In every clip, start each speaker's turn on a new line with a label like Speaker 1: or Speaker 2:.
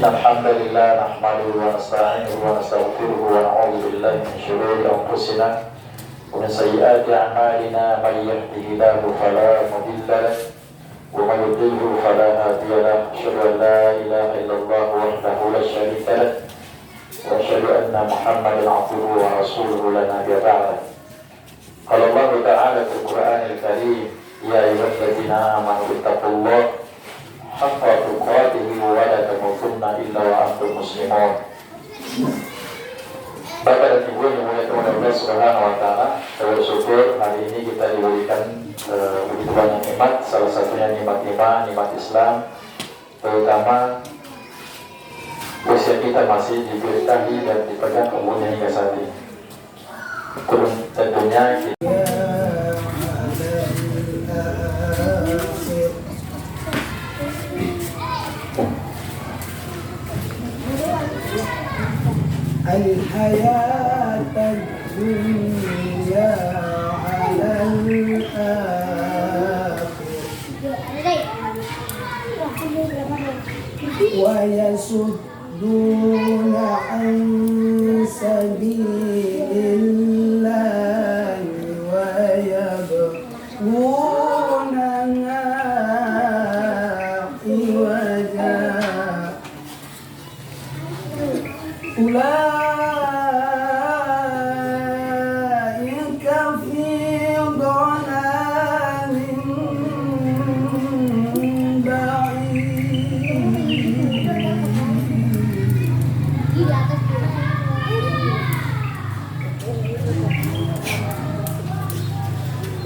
Speaker 1: إن الحمد لله نحمده ونستعينه ونستغفره ونعوذ بالله من شرور أنفسنا ومن سيئات أعمالنا من يهده الله فلا مضل له ومن يضلل فلا هادي له أشهد أن لا إله إلا الله وحده لا شريك له وأشهد أن محمدا عبده ورسوله لا نبي بعده. قال الله تعالى في القرآن الكريم يا أيها الذين آمنوا اتقوا الله حق تقاته ولا تموتن إلا وأنتم مسلمون. Bapak dan Ibu yang dimuliakan oleh Allah Subhanahu wa Ta'ala, saya bersyukur hari ini kita diberikan begitu banyak nikmat, salah satunya nikmat iman, nikmat Islam, terutama usia kita masih diberkahi dan dipegang umurnya hingga saat ini. Tentunya
Speaker 2: الحياة الدنيا على الآخرة ويصدون عن سبيل الله ويبغونها عوجا أولئك في ضلال بعيد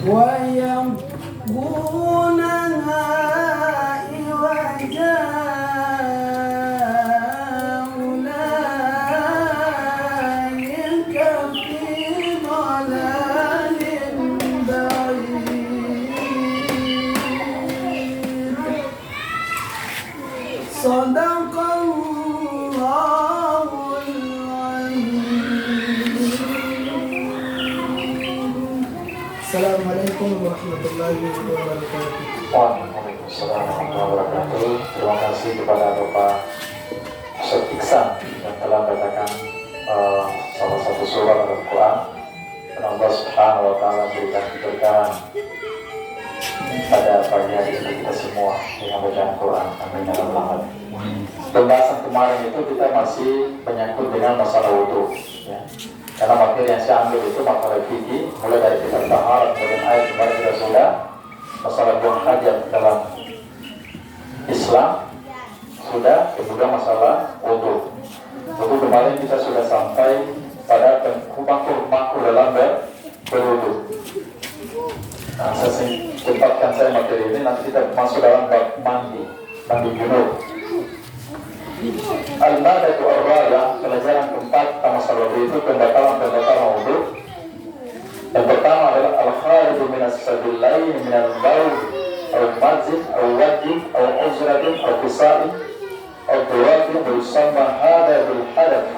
Speaker 2: ويبغونها عوجا Sadaqallahul Azim. Assalamualaikum warahmatullahi wabarakatuh.
Speaker 1: Waalaikumsalam warahmatullahi wabarakatuh. Terima kasih kepada Bapak Ustaz Iksan yang telah membacakan salah satu surah Al-Quran dan Allah Subhanahu wa Ta'ala berikan keberkahan pada pagi hari ini kita semua dengan bacaan Quran. Amin ya rabbal alamin. Pembahasan kemarin itu kita masih menyangkut dengan masalah wudhu, ya. Karena materi yang saya ambil itu masalah fikih, mulai dari kitab taharat, kemudian ayat kemarin kita sudah masalah buang hajat dalam Islam sudah, kemudian masalah wudhu. Wudhu kemarin kita sudah sampai pada makruh dalam berwudhu. Nah, cepatkan saya materi ini, nanti kita masuk dalam bab mandi junub. Al-Madatu Ar-Raya, pelajaran keempat masalah wudhu itu pembatalan wudhu. Yang pertama adalah al-khariju minas sabilain minal baul atau mazid atau wajib atau uzratin atau kisa'in atau duwafin berusamma hada bil hadath.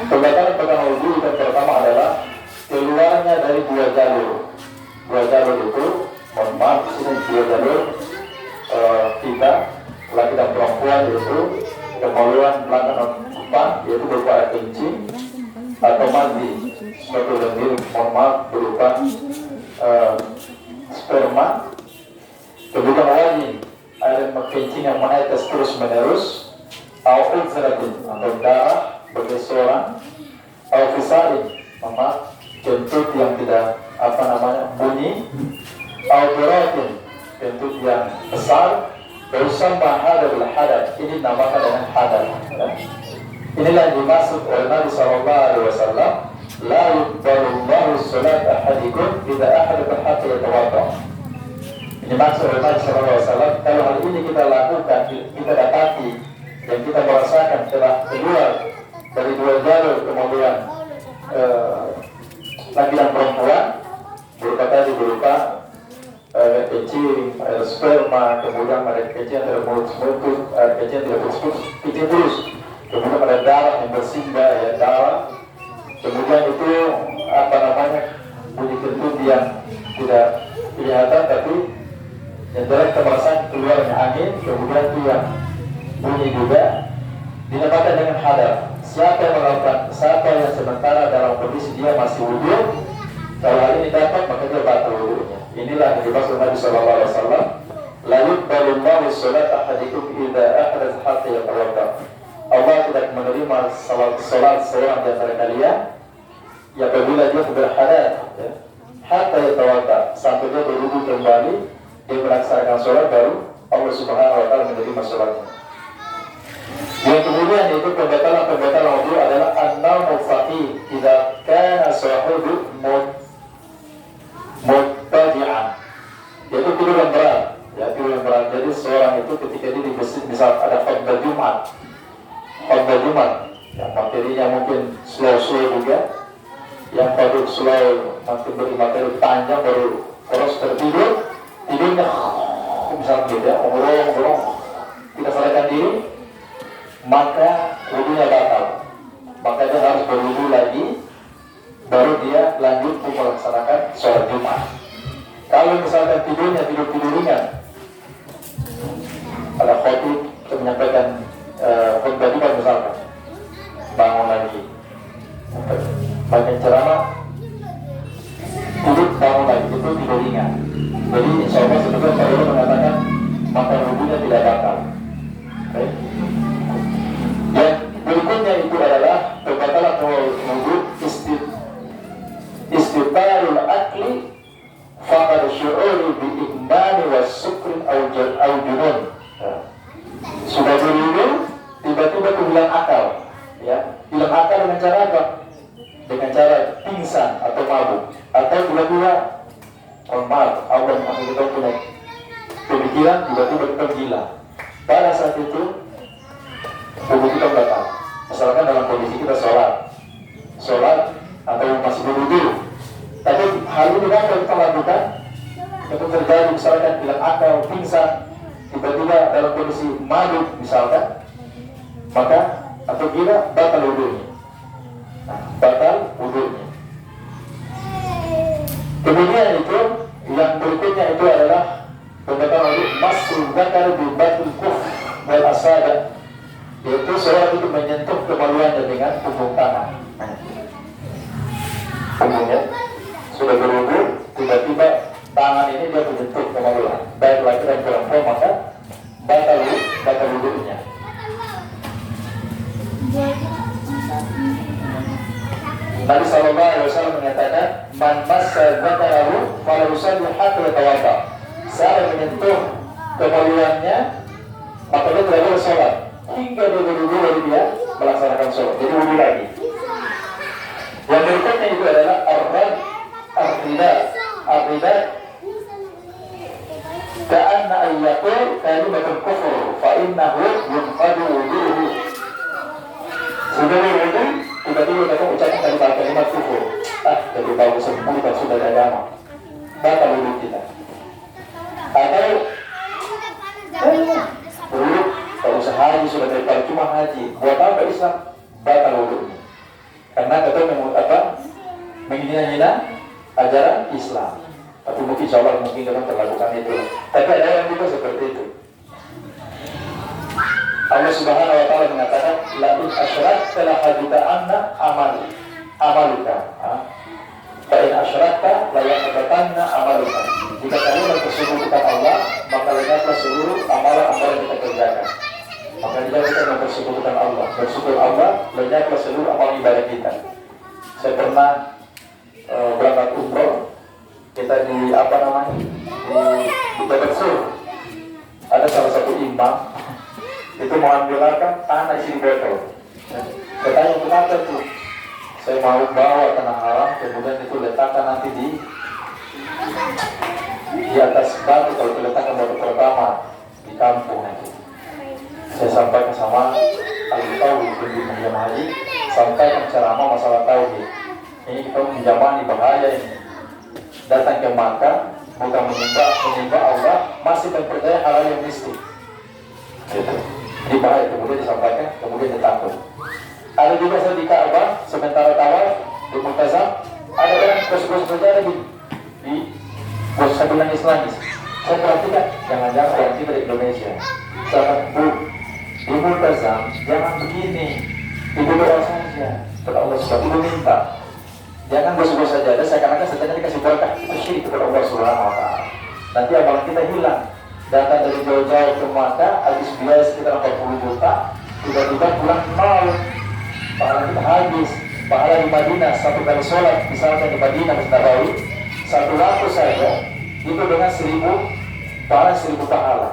Speaker 1: Pembatalan wudhu yang pertama adalah keluarnya dari dua jalur. Dua jalur itu, mohon maaf, sini dua jalur kita, laki dan perempuan, yaitu kemeluan belakang depan, yaitu berupa air kencing atau mandi, suatu lendir, mohon maaf, berupa sperma. Kemudian wajib air kencing yang menetes terus menerus, atau uzratin atau darah bergesoran, atau fisarin, mohon maaf, kentut yang tidak bunyi, al-beratin, kentut yang besar, berusamma hada bil hadath, ini dinamakan dengan hadath, ya. Inilah yang dimaksud oleh Nabi SAW, la yuqbalullahu salat ahadikum idza ahadatha hatta yatawadda. Ini maksud oleh Nabi SAW, kalau hal ini kita lakukan, kita dapati dan kita merasakan telah keluar dari dua jalur kemudian laki dan perempuan, berupa air kencing, air sperma, kemudian air kencing yang tidak mulus-mulus, air kencing yang tidak kencing terus, kemudian ada darah yang bersinggah, ya, darah, kemudian itu bunyi kentut yang tidak kelihatan tapi yang jelas kita merasakan keluarnya angin, kemudian itu yang bunyi juga dinamakan dengan hadar. Siapa yang sementara dalam kondisi dia masih wudhu, kalau hal ini dapat maka dia batal wudhunya. Inilah yang dimaksud Nabi Sallallahu Alaihi Wasallam. La yuqbalu Allahu salat ahadikum idza ahdatha hatta yatawadda. Allah tidak menerima salat seorang di antara kalian ya apabila dia berhadas, ya, hatta yatawadda, sampai dia berwudhu kembali, dia melaksanakan salat, baru Allah Subhanahu Wa Taala menerima salatnya. Yang kemudian itu pembatalan wudhu adalah an-nawmu faqih idza kana sahibu muttaji'an, yaitu tidur yang berat. Ya, tidur yang berat. Jadi seorang itu ketika dia di masjid, misal ada khutbah Jumat, yang materinya mungkin slow juga, yang baru slow nanti beri materi panjang, baru terus tertidur, tidurnya misalnya gitu ya, ngorong, tidak sadarkan diri, maka wudhunya batal. Maka dia harus berwudhu lagi, baru dia lanjut untuk melaksanakan sholat Jumat. Kalau misalkan tidurnya tidur ringan, ada khotib menyampaikan khutbah Jumat misalkan, bangun lagi, baca ceramah, tidur bangun lagi, itu tidur ringan. Jadi insya Allah sebenarnya kalau mengatakan maka wudhunya tidak batal. Okay. Yang berikutnya itu adalah pembatalan wudhu istiqbalul akli faqad syu'uri bi ikmani wa sukrin au junun. Sudah berwudhu, tiba-tiba hilang akal, ya. Hilang akal dengan cara apa? Dengan cara pingsan atau mabuk, atau tiba-tiba maaf, Allah mengaku kita punya pemikiran, tiba-tiba kita gila. Pada saat itu wudhu kita batal. Misalkan dalam kondisi kita sholat atau masih berwudhu, tapi hal ini dapat kita lakukan. Itu terjadi misalkan hilang akal, pingsan, tiba-tiba dalam kondisi mabuk misalkan, maka atau gila, batal wudhunya. Kemudian itu yang berikutnya itu adalah pembatalan wudhu masrul zakar bi batil kuf wal asada, yaitu seorang itu menyentuh kemaluannya dengan punggung tangan. Punggungnya sudah berwudhu, tiba-tiba tangan ini dia menyentuh kemaluan, baik laki dan perempuan, maka batal wudhunya. Nabi Sallallahu Alaihi Wasallam mengatakan, man massa dzakarahu fala yusalli hatta yatawadda. Saya menyentuh kemaluannya, maka dia tidak boleh sholat hingga dia berwudhu, lalu dia melaksanakan sholat. Jadi wudhu lagi. Yang berikutnya itu adalah ar-rida ka'anna ayyaqul kalimatul kufur fa innahu yunqadu wudhuhu. Sudah berwudhu, tiba-tiba kita ucapkan kalimat kufur. Jadi bagus sekali kan sudah ada agama, batal wudhu kita. Atau wudhu kalau sehari sudah daripada cuma haji, buat apa Islam? Batal wudhunya. Karena kita menghina ajaran Islam. Tapi mungkin insya Allah mungkin kita terlakukan itu. Tapi ada yang juga seperti itu. Allah Subhanahu Wa Taala mengatakan, la in asyrakta la habita anna amaluka. Fa in asyrakta la yahbatanna amaluka. Jika kalian mempersekutukan Allah, maka lenyaplah seluruh amalan-amalan yang kita kerjakan. Maka jika kita mempersekutukan Allah, bersyukur Allah, lenyaplah seluruh amal ibadah kita. Saya pernah berangkat umroh, kita di di Babat Sur, ada salah satu imam itu mengambilkan tanah isi botol. Saya tanya kenapa tuh? Saya mau bawa tanah haram, kemudian itu letakkan nanti di atas batu, kalau diletakkan batu pertama di kampung nanti. Saya sampaikan sama ahli tauhid di menjamah haji, sampaikan ceramah masalah tauhid. Ini kita menjamah bahaya ini. Datang ke Makkah bukan menyembah Allah, masih mempercayai hal yang mistik. Gitu. Ini bahaya, kemudian disampaikan, kemudian ditakut. Ada juga saya di Ka'bah, sementara tawaf di Mu'tazam, ada orang kos-kos berjalan di kos sambil nangis. Saya perhatikan, jangan-jangan orang kita di Indonesia. Saya Bu, di multazam jangan begini, ibu doa saja kepada Allah Subhanahu, ibu minta, jangan gosok saja. Dan seakan-akan setannya dikasih berkah, itu syirik kepada Allah Subhanahu Wa Taala. Nanti amalan kita hilang. Datang dari jauh-jauh ke Makkah, habis biaya sekitar 40 juta, tiba-tiba pulang nol, pahala kita habis. Pahala di Madinah satu kali sholat, misalkan di Madinah Masjid Nabawi, satu waktu saja itu dengan 1000 pahala, 1000 pahala.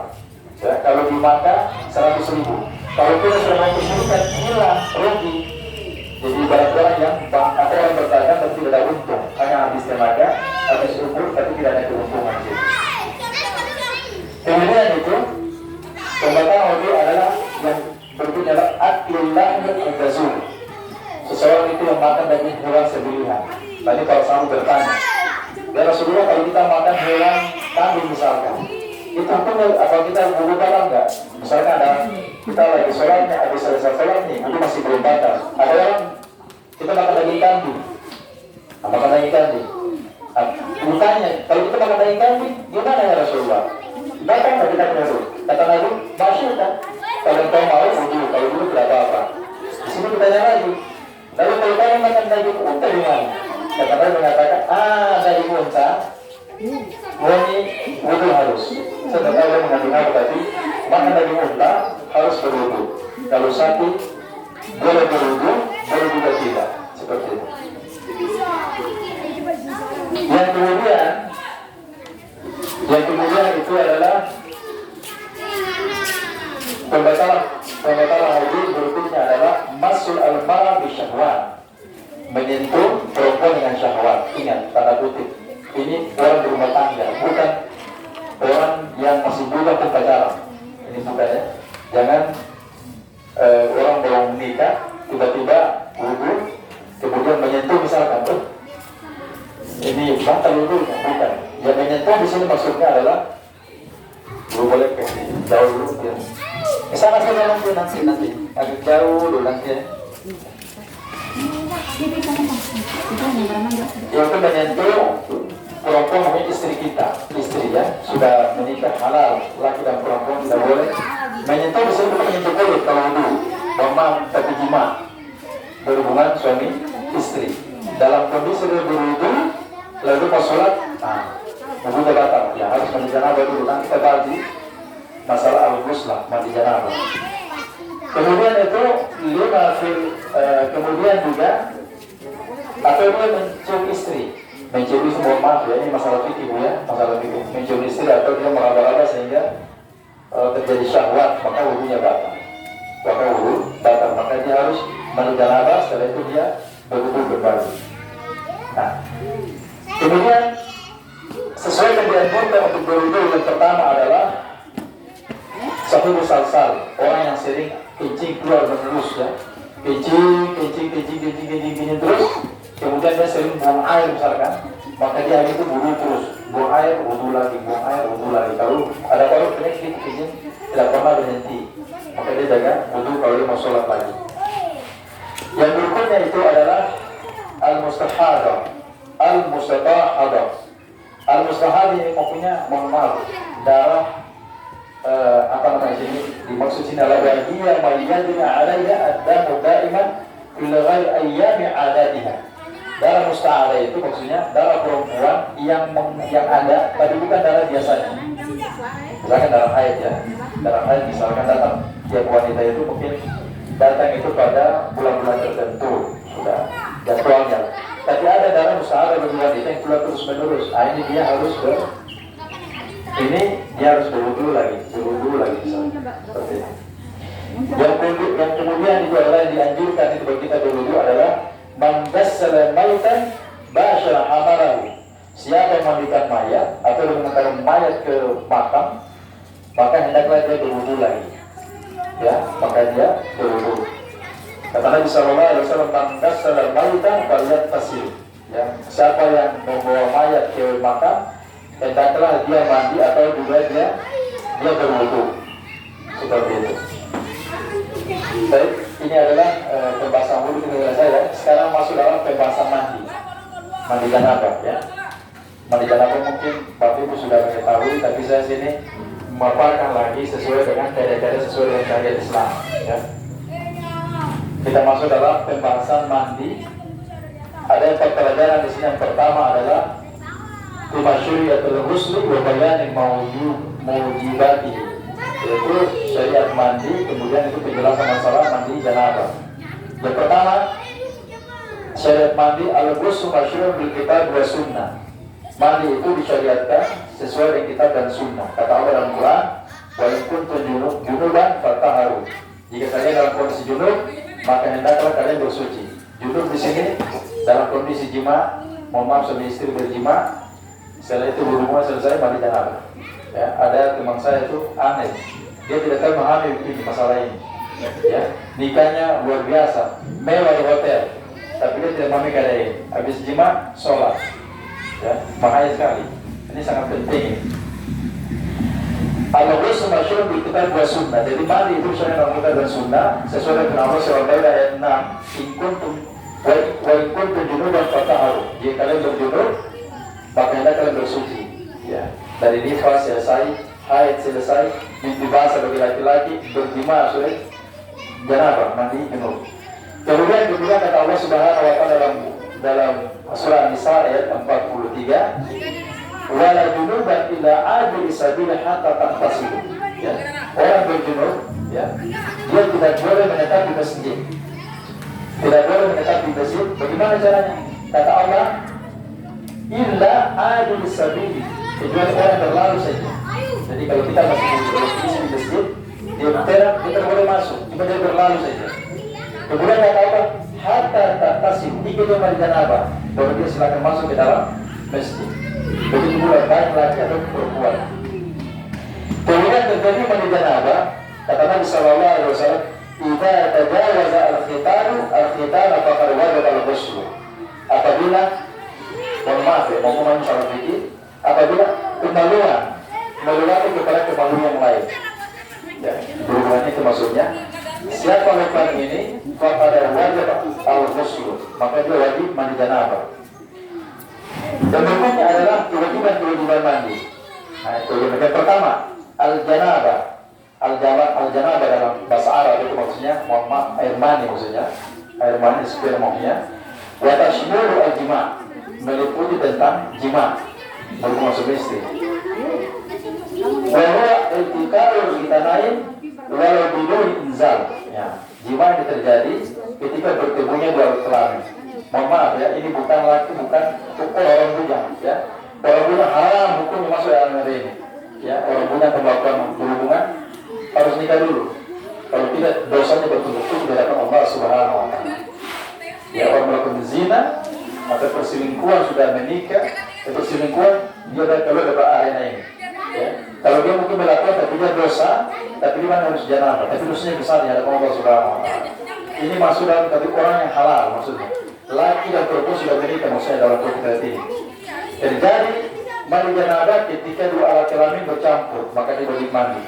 Speaker 1: Ya, kalau di Makkah 100.000. Kalau kita sudah mempersembahkan, hilang, rugi. Jadi ibarat orang yang ada yang berdagang tapi tidak ada untung, hanya habis tenaga, habis umur tapi tidak ada keuntungan. Kemudian itu pembatalan wudhu adalah yang berikutnya adalah aklillah al-ghazul. Seseorang itu yang makan daging hewan sebelihan. Tadi para sahabat bertanya, ya Rasulullah, kalau kita makan hewan kambing misalkan, itu hukumnya apa kita wudhu batal enggak? Misalkan ada kita lagi sholatnya, habis selesai sholat nih, itu masih belum batal. Ada orang kita makan daging kambing, makan daging kambing. Bertanya, kalau kita makan daging kambing, gimana ya Rasulullah? Batal nggak kita wudhu? Kata Nabi, masih kan? Kalau kau mau wudhu, kalau dulu tidak apa-apa. Di sini kita tanya lagi. Lalu kalau kalian makan daging unta gimana? Kata Nabi mengatakan, daging unta, ini wudhu harus. Saya tak tahu dia mengandung apa, tapi makan daging unta harus berwudhu. Kalau sapi boleh berwudhu, boleh juga tidak. Seperti itu. Yang kemudian itu adalah pembatalan wudhu berikutnya adalah masul al-mara bisyahwat, menyentuh perempuan dengan syahwat. Ingat, tanda kutip, ini orang berumah tangga, bukan orang yang masih muda pun pacaran. Ini bukan ya. Jangan orang belum menikah tiba-tiba wudhu kemudian menyentuh misalkan tuh, ini batal wudhunya, bukan. Yang menyentuh di sini maksudnya adalah boleh jauh dulu dia. Kesana saja nanti agak jauh dulu nanti. Yang itu menyentuh perempuan mungkin istri kita, istri ya sudah menikah halal, laki dan perempuan tidak boleh menyentuh. Di sini bukan menyentuh kulit kalau wudhu, mama tapi jima berhubungan suami istri dalam kondisi berwudhu lalu pas sholat, wudhu batal. Ya harus mandi janabah dulu. Nanti kita bagi masalah al-ghuslah, mandi janabah. Kemudian itu kemudian juga atau dia mencium istri. Mencium istri, mohon maaf ya, ini masalah fikih bu ya, masalah fikih. Mencium istri atau dia meraba-raba sehingga terjadi syahwat, maka wudhunya batal. Maka dia harus mandi janabah, setelah itu dia berwudhu kembali. Nah, kemudian sesuai yang dianjurkan untuk berwudhu yang pertama adalah sahibus salsal, orang yang sering kencing keluar menerus ya, kencing terus, kemudian dia sering buang air misalkan, maka dia itu wudhu terus, buang air wudhu lagi. Kalau ada orang penyakit kencing tidak pernah berhenti, maka dia jaga wudhu kalau dia mau sholat lagi. Yang berikutnya itu adalah al-mustahadah. Al-mustahadah ini maksudnya, mohon maaf, darah ini dimaksud sini adalah dia mayyadina alaiha ad-damu daiman ila ghairi ayyami adatiha. Darah musta'adah itu maksudnya darah perempuan yang ada, tapi bukan darah biasanya. Misalkan darah haid ya, darah haid misalkan datang tiap wanita itu mungkin datang itu pada bulan-bulan tertentu sudah jadwalnya. Tapi ada darah musta'adah bagi wanita yang keluar terus menerus. Ini dia harus berwudhu lagi misalnya. Seperti itu. Yang kemudian itu adalah yang dianjurkan itu bagi kita berwudhu adalah man ghassala maitan basyara amalahu. Siapa yang mandikan mayat atau mengantarkan mayat ke makam, maka hendaklah dia berwudhu lagi. Ya, maka dia berwudhu. Kata Nabi sallallahu alaihi wasallam, man ghassala maitan falyaghtasil. Ya, siapa yang membawa mayat ke makam, hendaklah dia mandi atau juga dia berwudhu. Seperti itu. Baik, ini adalah pembahasan wudhu kita selesai. Sekarang masuk dalam pembahasan mandi janabah ya. Mandi janabah mungkin Bapak Ibu sudah mengetahui, tapi saya sini memaparkan lagi sesuai dengan kaidah-kaidah sesuai dengan kaidah Islam. Ya. Kita masuk dalam pembahasan mandi. Ada 4 pelajaran di sini. Yang pertama adalah Syariatul Ghusli wa bayan mawjibati, yaitu syariat mandi, kemudian itu penjelasan masalah mandi janabah. Yang pertama, syariat mandi al-ghusl masyru' bil kitab wa sunnah. Mandi itu disyariatkan sesuai dengan kitab dan sunnah. Kata Allah dalam Quran, wa in kuntum junuban fatahharu. Jika kalian dalam kondisi junub, maka hendaklah kalian bersuci. Junub di sini dalam kondisi jima, mohon maaf suami istri berjima, setelah itu berhubungan selesai mandi janabah. Ya, ada teman saya itu aneh, dia tidak tahu memahami ini masalah ini. Ya, nikahnya luar biasa, mewah di hotel, tapi dia tidak memahami keadaan ini. Habis jima, sholat. Ya, bahaya sekali. Ini sangat penting. Al-ghusl masyru' bil kitab wa sunnah. Jadi mandi itu syariat Al-Quran dan sunnah sesuai dengan Allah surah Al-Baqarah ayat 6. In kuntum junuban fatahharu. Jika kalian berjunub, maka hendaklah kalian bersuci. Ya, dari nifas selesai, haid selesai, mimpi basah bagi laki-laki, berjima sudah janabah, mandi junub. Kemudian kata Allah Subhanahu wa taala dalam surah An-Nisa ayat 43, wala junuban illa abiri sabila hatta taqtasilu. Ya, orang berjunub, ya, dia tidak boleh menetap di masjid. Tidak boleh menetap di masjid. Bagaimana caranya? Kata Allah, illa abiri sabili, kecuali orang berlalu saja. Jadi kalau kita masih di masjid, dia berterak, kita boleh masuk, cuma dia berlalu saja. Kemudian kata Allah, hatta taqtasilu, jika dia mandi janabah, baru dia silakan masuk ke dalam masjid. Begitu pula baik laki atau perempuan. Kemudian terjadi mandi janabah, kata Nabi sallallahu alaihi wasallam, "Idza tajawaza al-khitanu faqad wajaba al-ghusl." Apabila, mohon maaf ya, mau ngomong soal fikih, apabila kemaluan melewati kepada kemaluan yang lain. Ya, berhubungan itu maksudnya, siapa lakukan ini, faqad wajaba al-ghusl, maka dia wajib mandi janabah. Dan berikutnya adalah kewajiban mandi. Nah, itu yang pertama, al-janabah. Al-janabah dalam bahasa Arab itu maksudnya, mohon maaf, air mani maksudnya, air mani spermanya. Wa tashmulu al-jima', meliputi tentang jima', berhubungan suami istri. Wa huwa iltiqa'ul khitanain walau bidun inzal. Ya, jima' yang terjadi ketika bertemunya dua kelamin. Mohon maaf ya, ini bukan orang bujang ya. Orang bujang haram hukumnya masuk dalam hari ini. Ya, orang bujang melakukan berhubungan harus nikah dulu. Kalau tidak, dosanya betul-betul di hadapan Allah Subhanahu wa taala. Ya, orang melakukan zina atau perselingkuhan sudah menikah, perselingkuhan dia kalau dapat arena ini. Ya. Kalau dia mungkin melakukan tapi dia dosa, tapi dia harus janabah, tapi dosanya besar di hadapan Allah Subhanahu wa taala. Ini masuk dalam kategori orang yang halal maksudnya. Laki dan perempuan sudah menikah maksudnya dalam konteks ini. Terjadi mandi janabah ketika dua alat kelamin bercampur, maka dia wajib mandi.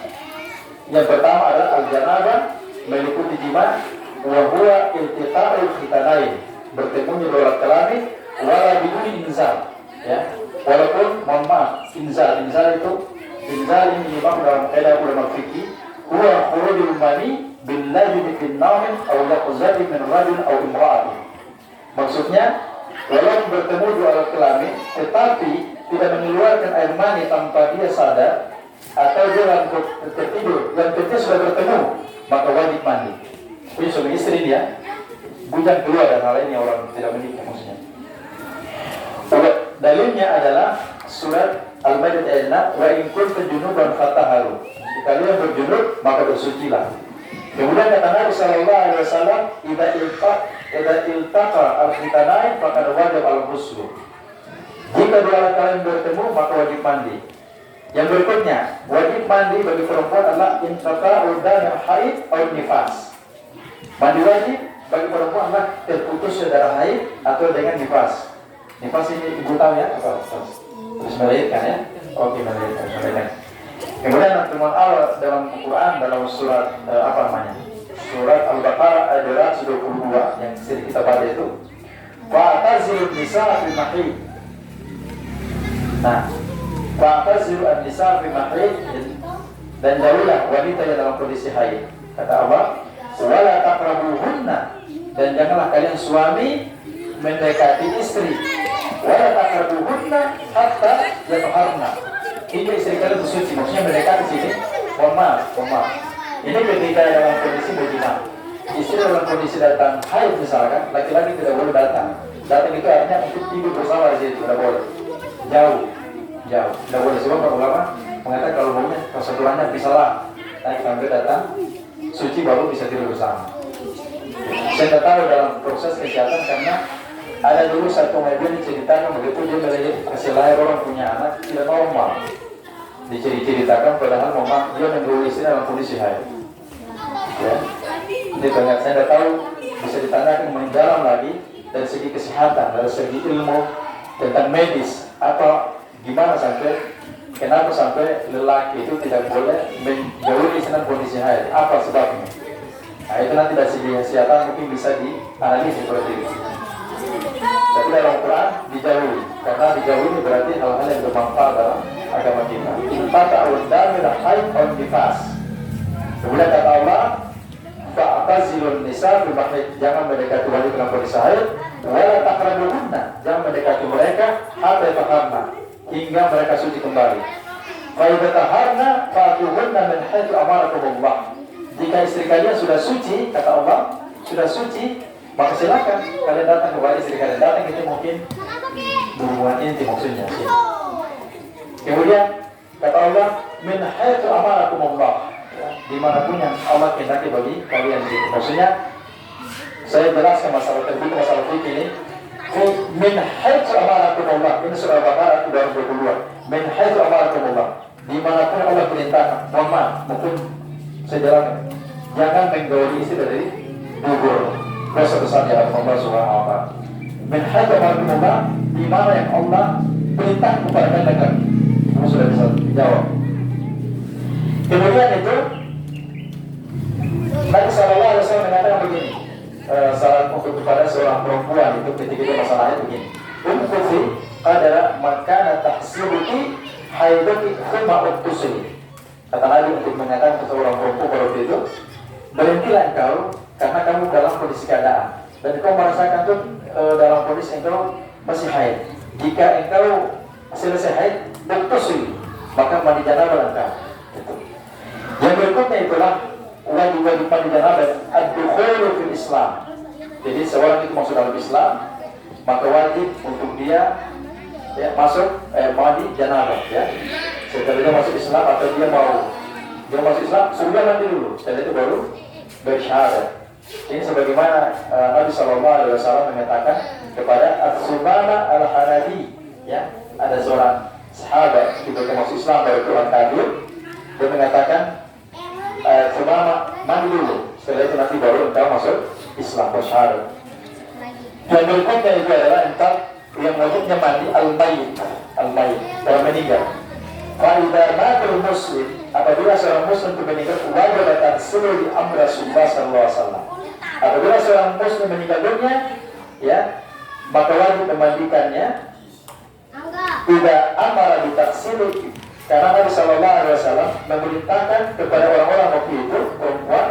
Speaker 1: Yang pertama adalah al-janabah meliputi jima', wa huwa iltiqa'ul khitanain, bertemunya dua alat kelamin, wala biduni inzal. Ya, walaupun mohon maaf, inzal itu ini memang dalam kaidah ulama fikih, huwa khurujul mani bil najmi fil nawmin aw yaqzati min rajul aw imra'atin. Maksudnya, walaupun bertemu dua alat kelamin, tetapi tidak mengeluarkan air mani tanpa dia sadar, atau dia langsung tertidur, yang penting sudah bertemu, maka wajib mandi. Ini suami istri dia, bukan keluar dan hal lainnya orang tidak menikah maksudnya. Dalilnya adalah surat Al-Maidah ayat 6, wa in kuntum junuban fatahharu. Jika kalian berjunub, maka bersucilah. Kemudian kata Nabi sallallahu alaihi wasallam, idza iltaqa al-khitanain faqad wajib al-ghusl. Jika dua alat kalian bertemu, maka wajib mandi. Yang berikutnya, wajib mandi bagi perempuan adalah inqata'ud dam haid atau nifas. Mandi wajib bagi perempuan adalah terputusnya darah haid atau dengan nifas. Nifas ini ibu tahu ya apa? Terus melahirkan ya? Oke, melahirkan. Kemudian firman Allah dalam Al-Quran dalam surat Surat Al-Baqarah ayat 22 yang sering kita baca itu. Fa'tazilun nisa fil mahid. Nah, fa'tazilun nisa fil mahid. dan jauhilah wanita yang dalam kondisi haid. Kata Allah, wala taqrabuhunna, dan janganlah kalian suami mendekati istri. Wala taqrabuhunna hatta yatahharna, hingga istri kalian bersuci. Maksudnya mendekati sini, mohon maaf. Ini ketika dalam kondisi bagaimana? Istri dalam kondisi datang haid misalkan, laki-laki tidak boleh datang. Datang itu artinya untuk tidur bersama di situ, tidak boleh. Jauh, tidak boleh. Sebab para ulama mengatakan kalau maunya kesetulannya bisalah naik sampai datang suci baru bisa tidur bersama. Saya tidak tahu dalam proses kesehatan karena ada dulu satu media diceritakan begitu dia melihat hasil lahir orang punya anak tidak normal. Diceritakan padahal memang dia mendahului istri dalam kondisi haid. Ya. Jadi ternyata saya tidak tahu, bisa ditanyakan mendalam lagi dari segi kesehatan, dari segi ilmu tentang medis atau gimana sampai kenapa sampai lelaki itu tidak boleh menjauhi istri dalam kondisi haid, apa sebabnya? Nah itu nanti dari segi kesehatan mungkin bisa dianalisis seperti itu. Tapi dalam Quran dijauhi, karena dijauhi ini berarti hal-hal yang bermanfaat dalam agama kita. Fata'un damir haid on nifas. Kemudian kata Allah, fa'tazilun nisa bil mahid, jangan mendekati wanita dalam kondisi haid, wala taqrabuhunna, jangan mendekati mereka hatta yatahharna, hingga mereka suci kembali. Fa idza taharna fa'tuhunna min haitsu amarakumullah. Jika istri kalian sudah suci, kata Allah, sudah suci, maka silakan kalian datang kepada istri kalian. Datang itu mungkin berhubungan intim maksudnya. Kemudian kata Allah, min haitsu amarakumullah, dimanapun yang Allah kehendaki bagi kalian. Maksudnya saya jelaskan masalah terbuka, masalah fikih ini. Min haitsu amarakumullah, ini surah Al-Baqarah 222. Min haitsu amarakumullah, dimanapun Allah perintahkan. Mohon maaf, mungkin saya jelaskan, jangan menggauli istri dari dubur. Dosa besar di hadapan Allah Subhanahu wa Ta'ala. Min haitsu amarakumullah, di mana yang Allah perintah kepada kalian. Kamu sudah bisa jawab. Kemudian itu Nabi Sallallahu Alaihi Wasallam mengatakan begini, saran untuk kepada seorang perempuan itu ketika itu masalahnya begini. Umkufi adalah makana tahsibuki haidaki thumma utusili. Kata Nabi untuk mengatakan kepada seorang perempuan pada waktu itu, berhentilah engkau karena kamu dalam kondisi keadaan dan engkau merasakan tuh dalam kondisi engkau masih haid. Jika engkau selesai haid, utusili, maka mandi janabah engkau. Itu. Yang berikutnya itulah wajib-wajib mandi janabah ad-dukhulu fil Islam. Jadi seorang itu masuk dalam Islam, maka wajib untuk dia masuk mandi janabah ya. Setelah dia masuk Islam atau dia masuk Islam, sudah mandi dulu. Setelah itu baru bersyahadat. Ini sebagaimana Nabi Sallallahu Alaihi Wasallam mengatakan kepada As-Sumama Al-Hanafi, ya, ada seorang sahabat ketika masuk Islam dari Tuhan kafir, dia mengatakan Sumama mandi dulu, setelah itu nanti baru engkau masuk Islam bersyahadat. Yang berikutnya itu adalah engkau yang wajibnya mandi al-mayyit, orang meninggal. Fa'idha matul muslim, apabila seorang muslim itu meninggal, wajib taghsilu bi amri Rasulullah sallallahu alaihi wasallam. Apabila seorang muslim meninggal dunia, ya, maka wajib memandikannya. Tidak amara bi taghsilu, karena Nabi sallallahu alaihi wasallam memerintahkan kepada orang-orang waktu itu perempuan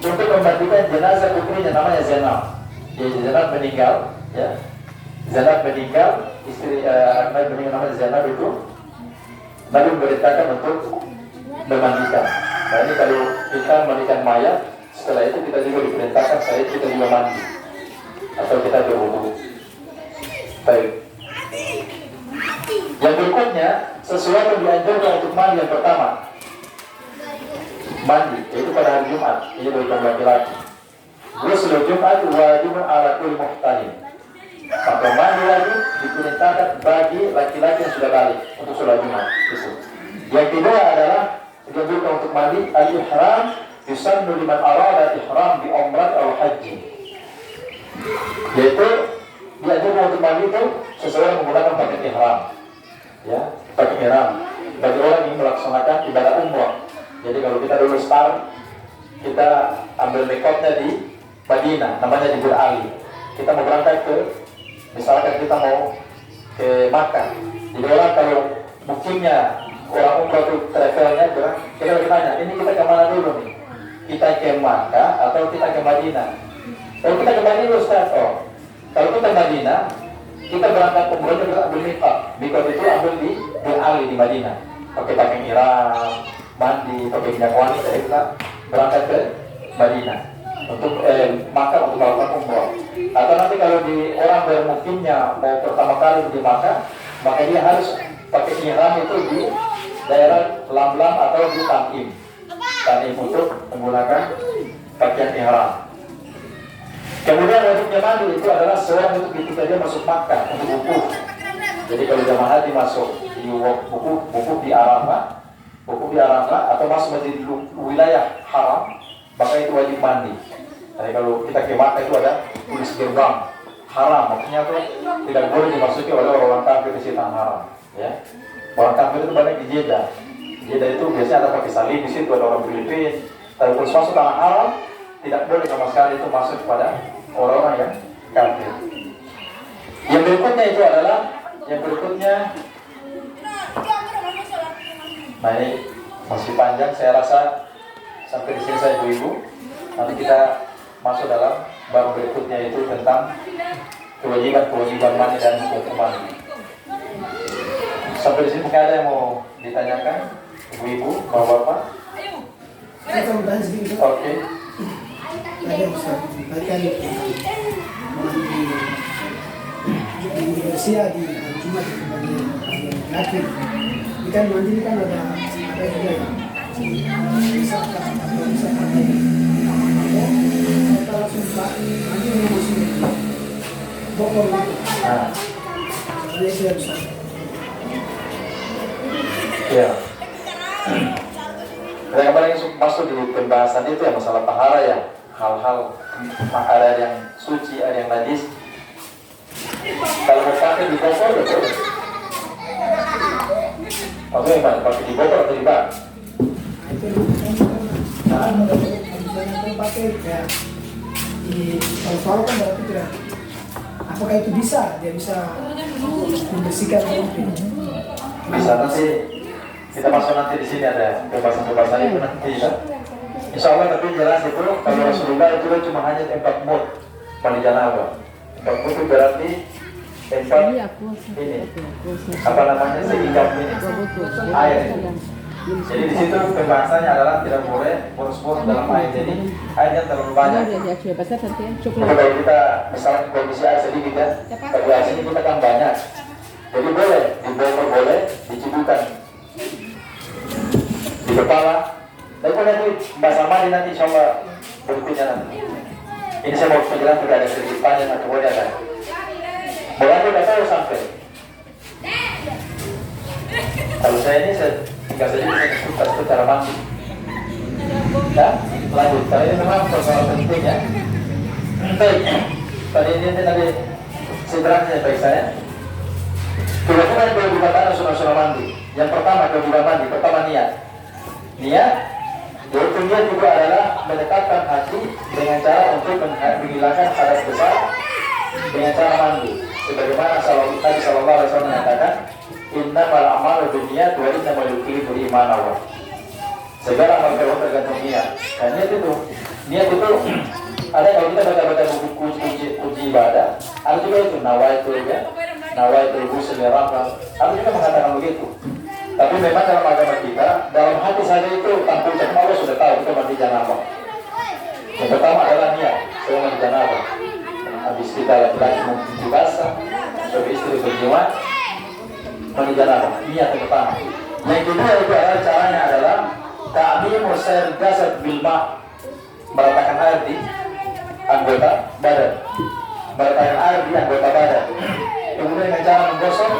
Speaker 1: untuk memandikan jenazah putrinya namanya Zainab. Jadi Zainab meninggal, ya. Zainab meninggal, istri Nabi meninggal namanya Zainab itu Nabi memerintahkan untuk memandikan. Nah ini kalau kita memandikan mayat, setelah itu kita juga diperintahkan setelah itu kita juga mandi atau kita berwudu. Baik. Yang berikutnya, sesuatu yang dianjurkan untuk mandi yang pertama, mandi, yaitu pada hari Jumat. Ini bagi kaum laki-laki. Ghusl Jumat wajibun ala kulli muhtalim. Maka mandi wajib diperintahkan bagi laki-laki yang sudah balik untuk sholat Jumat. Yang kedua adalah dianjurkan untuk mandi al-ihram, yusannu liman arada ihram bi umrah atau haji. Yaitu dianjurkan untuk mandi itu seseorang menggunakan pakaian ihram, ya, pakaian ihram bagi orang yang melaksanakan ibadah umrah. Jadi kalau kita dulu start, kita ambil mikotnya di Madinah, namanya di Bir Ali. Kita mau berangkat ke, misalkan kita mau ke Makkah. Jadi orang kalau mukimnya orang umroh itu travelnya bilang, kita tanya, ini kita kemana dulu nih? Kita ke Makkah atau kita ke Madinah? Kalau kita ke Madinah Ustaz, kalau kita ke Madinah, kita berangkat umroh kita ambil mikot. Mikot itu ambil di Bin Ali di Madinah. Pakai ihram, mandi, pakai minyak wangi, kita berangkat ke Madinah untuk Makkah untuk melakukan umroh. Atau nanti kalau di orang bermukimnya mau pertama kali di Makkah, maka dia harus pakai ihram itu di daerah Lam-Lam atau di Tanim. Tanim untuk menggunakan pakaian ihram. Kemudian wajibnya mandi itu adalah seorang itu ketika dia masuk Makkah untuk wukuf. Jadi kalau jamaah haji masuk di wukuf di Arafah, atau masuk di wilayah haram, maka itu wajib mandi. Jadi kalau kita ke Makkah itu ada tulis gerbang haram, maksudnya itu tidak boleh dimasuki oleh orang kafir di situ haram. Ya, orang kafir itu banyak di Jeddah. Jeddah itu biasanya ada pakai salib di situ, ada orang Filipina. Tapi kalau masuk tanah haram, tidak boleh sama sekali itu masuk kepada orang-orang yang kafir. Yang berikutnya, nah ini masih panjang, saya rasa sampai di sini saya ibu-ibu. Nanti kita masuk dalam bab berikutnya itu tentang kewajiban mandi dan hukuman. Sampai di sini mungkin ada yang mau ditanyakan, ibu-ibu, bapak-bapak?
Speaker 2: Saya akan bertanya sedikit.
Speaker 1: Oke.
Speaker 2: Ada Ustaz, bagian di Indonesia di Jumat di bagian laki. Ini kan mandi ini kan ada juga ya. Bisa pakai. Kita langsung mandi dengan masuk bokor gitu. Ini sudah bisa.
Speaker 1: Ya. Dan kemarin masuk di pembahasan itu ya masalah tahara ya, hal-hal ada yang suci, ada yang najis. Kalau mau pakai di bokor betul. Maksudnya gimana? Pakai di bokor atau di bak?
Speaker 2: Nah, misalnya pakai ya di kalau kan berarti tidak. Apakah itu bisa? Dia bisa membersihkan rompi.
Speaker 1: Bisa nanti kita masuk nanti di sini ada pembahasan itu nanti ya. Insya Allah tapi jelas itu kalau Rasulullah itu cuma hanya tempat mut mandi janabah. Tempat mut itu berarti tempat ini apa namanya sehingga ini air. Jadi di situ pembahasannya adalah tidak boleh boros-boros dalam air. Jadi airnya terlalu banyak. Kalau kita misalnya kondisi air sedikit ya, tapi air sini kita kan banyak. Jadi boleh di bokor, boleh dicubukan di kepala. Tapi nanti bahasa mandi nanti insya Allah berikutnya nanti. Ini saya mau penjelasan tidak ada sedikit panjang atau boleh ada. Boleh tidak tahu sampai. Kalau saya ini saya tinggal saja saya suka cara mandi. Ya, lanjut. Kalau ini memang persoalan penting ya. Baik. Tadi ini tadi sederhananya baik saya. Kewajiban kewajiban sunnah mandi. Yang pertama kewajiban mandi, pertama niat. Niat, yaitu niat juga adalah mendekatkan hati dengan cara untuk menghilangkan hadas besar dengan cara mandi. Sebagaimana Nabi Sallallahu Alaihi Wasallam mengatakan, innamal a'malu binniyat wa innamal likulli imrin ma nawa. Segala amal perbuatan tergantung niat. Dan niat itu ada kalau kita baca buku uji ibadah, ada juga itu nawaitu ya. Nawaitu ghusl rafah. Ada juga mengatakan begitu. Tapi memang dalam agama kita, dalam hati saja itu tanpa ucapan Allah sudah tahu kita mandi janabah. Yang pertama adalah niat, saya mandi janabah. Habis kita laki-laki mencuci basah, suami istri berjima, mandi janabah. Niat yang pertama. Yang kedua itu adalah caranya adalah ta'mimu sair jasad bil ma', meratakan air di anggota badan. Meratakan air di anggota badan. Kemudian dengan cara menggosok,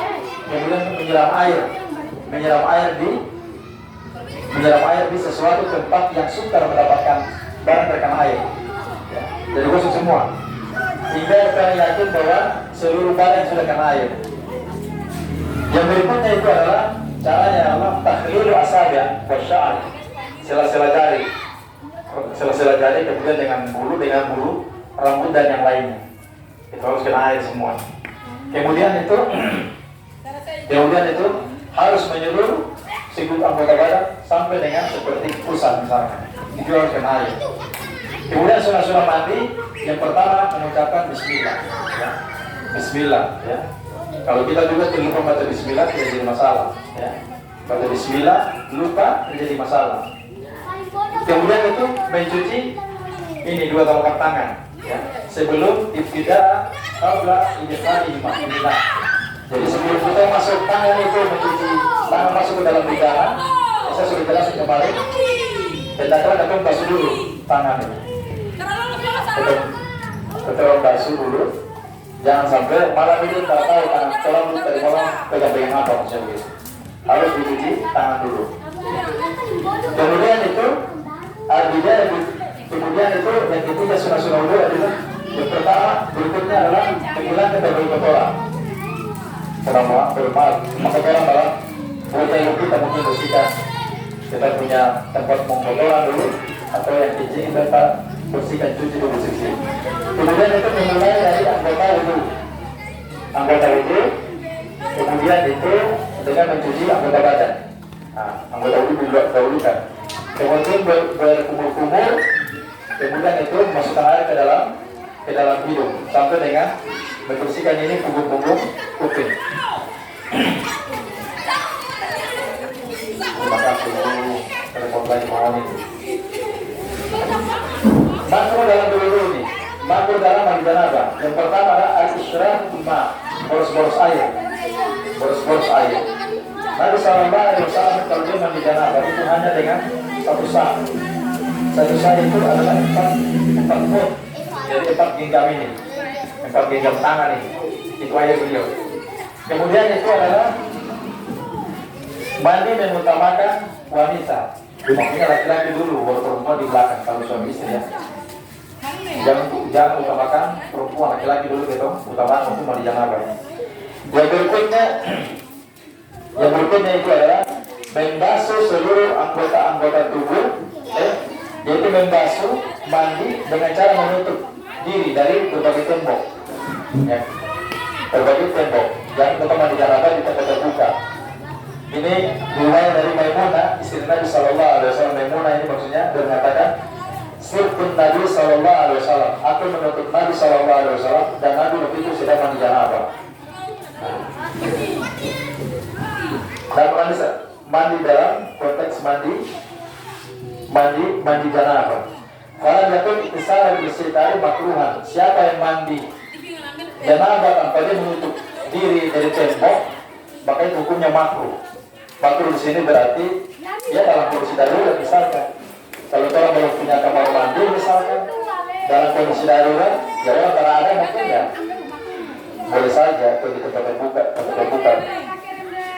Speaker 1: kemudian menyiram air di sesuatu tempat yang sukar mendapatkan barang terkena air. Ya. Jadi gosok semua. Hingga kita yakin bahwa seluruh barang sudah kena air. Yang berikutnya itu adalah caranya adalah takhlilu asabi' wa sya'r. Sela-sela jari kemudian dengan bulu rambut dan yang lainnya. Itu harus kena air semua. Kemudian itu harus menyeluruh sikut anggota badan sampai dengan seperti pusat misalnya, dijual ke air. Kemudian sunah-sunah mandi, yang pertama mengucapkan Bismillah, ya. Bismillah, ya. Kalau kita juga lupa baca Bismillah tidak jadi masalah, ya. Baca Bismillah lupa tidak jadi masalah. Kemudian itu mencuci ini 2 telapak tangan, ya. Sebelum ibtidah qabla idkhalihi ma'ina. Jadi sebelum kita masuk tangan itu mencuci tangan masuk ke dalam lidah, saya sudah jelasin kemarin. Hendaklah kita basuh dulu tangan ini. Kita basuh dulu. Jangan sampai malam ini tak tahu tangan tolong dari malam pegang-pegang apa maksudnya begitu. Harus dicuci tangan dulu. Kemudian itu kemudian itu yang ketiga sunah-sunah wudu adalah yang pertama berikutnya adalah menghilangkan dari kotoran. Selama bermal, maka orang dalam wajah kita mungkin bersihkan. Kita punya tempat kotoran dulu atau yang kecil kita bersihkan, cuci dulu bersih. Kemudian itu memulai dari anggota wudu. Kemudian itu dengan mencuci anggota badan. Nah, anggota wudu didahulukan. Kemudian berkumur-kumur, kemudian itu masukkan air ke dalam hidung sampai dengan membersihkan ini punggung-punggung kuping. Terima kasih telepon lagi mohon ini. Makro dalam dulu ini, makro dalam mandi janabah. Yang pertama adalah al-isyraq ma, boros-boros air. Nabi sallallahu alaihi wasallam kalau dia mandi janabah itu hanya dengan satu sah. Satu sah itu adalah 4 foot. Jadi 4 genggam ini, 4 genggam tangan ini. Itu air beliau. Kemudian itu adalah mandi mengutamakan wanita. Maksudnya laki-laki dulu, baru perempuan di belakang kalau suami istri ya. Jangan utamakan perempuan, laki-laki dulu gitu, utamakan untuk mandi janabah. Yang berikutnya itu adalah membasuh seluruh anggota tubuh, yaitu membasuh mandi dengan cara menutup diri dari berbagai tembok, ya. Berbagai tembok. Jangan kita mandi janabah di tempat terbuka. Ini riwayat dari Maimunah, istri Nabi Sallallahu Alaihi Wasallam. Maimunah ini maksudnya dia mengatakan, sirkun Nabi Sallallahu Alaihi Wasallam. Aku menutup Nabi Sallallahu Alaihi Wasallam dan Nabi waktu itu sedang mandi janabah. Dan mandi dalam konteks mandi janabah. Kalau jatuh ikhtisar bersitari makruhan. Siapa yang mandi janabah tanpa dia menutup diri dari tembok, maka itu hukumnya makruh. Makruh di sini berarti ya dalam kondisi darurat misalkan. Kalau orang belum punya kamar mandi misalkan, dalam kondisi darurat, ya orang karena ada mungkin ya boleh saja kalau di tempat terbuka.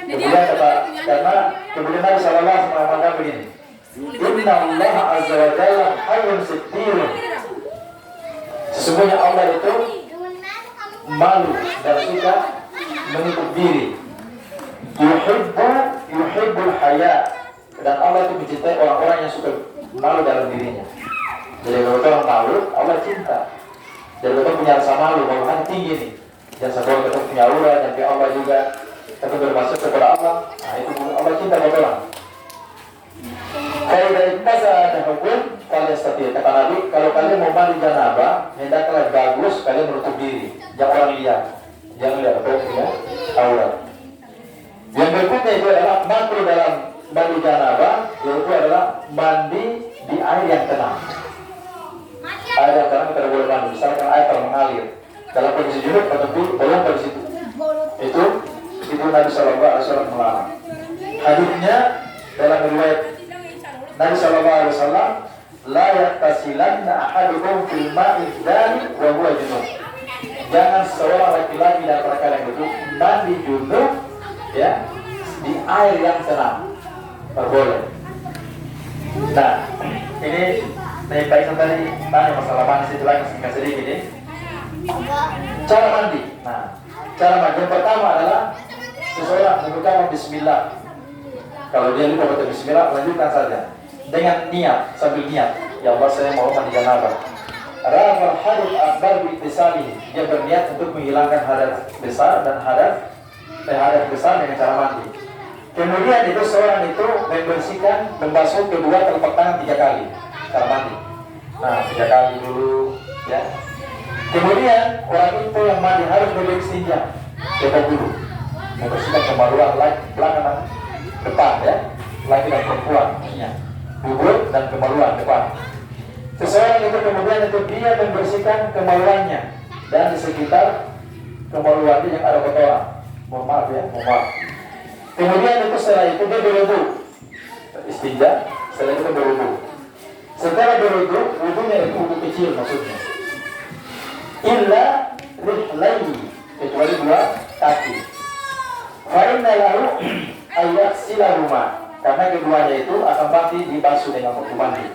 Speaker 1: Kemudian kemudian Nabi Sallallahu Alaihi Wasallam mengatakan begini, Inna Allah Azza wa Jalla hayyun sittirun. Sesungguhnya Allah itu malu dan suka menutup diri. Yuhibbul haya, dan Allah itu mencintai orang-orang yang suka malu dalam dirinya. Jadi kalau orang malu, Allah cinta. Jadi kita punya rasa malu, bahkan tinggi nih. Dan sebab kita punya aura, dan Allah juga kita bermasuk kepada Allah. Nah itu Allah cinta kepada orang. Kalau dari kita ada hukum, kalian seperti kata Nabi, kalau kalian mau mandi janabah, hendaklah bagus kalian menutup diri, jangan orang lihat, jangan lihat apa ya, aura. Yang berikutnya itu adalah makruh dalam mandi janabah, yaitu adalah mandi di air yang tenang. Air yang tenang kita boleh mandi, misalkan air mengalir dalam kondisi junub atau bolong pada situ. Itu Nabi Sallallahu Alaihi Wasallam melarang. Hadisnya dalam riwayat Nabi Sallallahu Alaihi Wasallam, la yaktasilanna ahadukum fil ma'i dzali wa huwa junub. Jangan seorang laki-laki dan kalian itu mandi junub ya di air yang tenang. Tak boleh. Nah, ini dari baik tadi tanya masalah mandi itu lagi sedikit ini. Cara mandi. Nah, cara mandi yang pertama adalah seseorang mengucapkan Bismillah. Kalau dia lupa baca Bismillah, lanjutkan saja dengan niat, sambil niat, ya Allah saya mau mandi janabah. Rafal hadith akbar bi'tisali, dia berniat untuk menghilangkan hadas besar dan hadas besar dengan cara mandi. Kemudian itu seorang itu membersihkan, membasuh kedua telapak tangan 3 kali cara mandi. Nah, 3 kali dulu, ya. Kemudian orang itu yang mandi harus beristinja, jaga dulu, membersihkan kemaluan belakang depan, ya, laki dan perempuan, ya, dubur dan kemaluan depan. Seseorang itu kemudian itu dia membersihkan kemaluannya dan di sekitar kemaluannya yang ada kotoran. Mohon maaf ya, mohon maaf. Kemudian itu setelah itu dia berwudu, istinja, setelah itu berwudu. Setelah berwudu, wudunya itu wudu kecil maksudnya. Illa rihlaihi, kecuali 2 kaki. Fa inna lahu ayyasilahuma, karena keduanya itu akan pasti dibasuh dengan waktu mandi.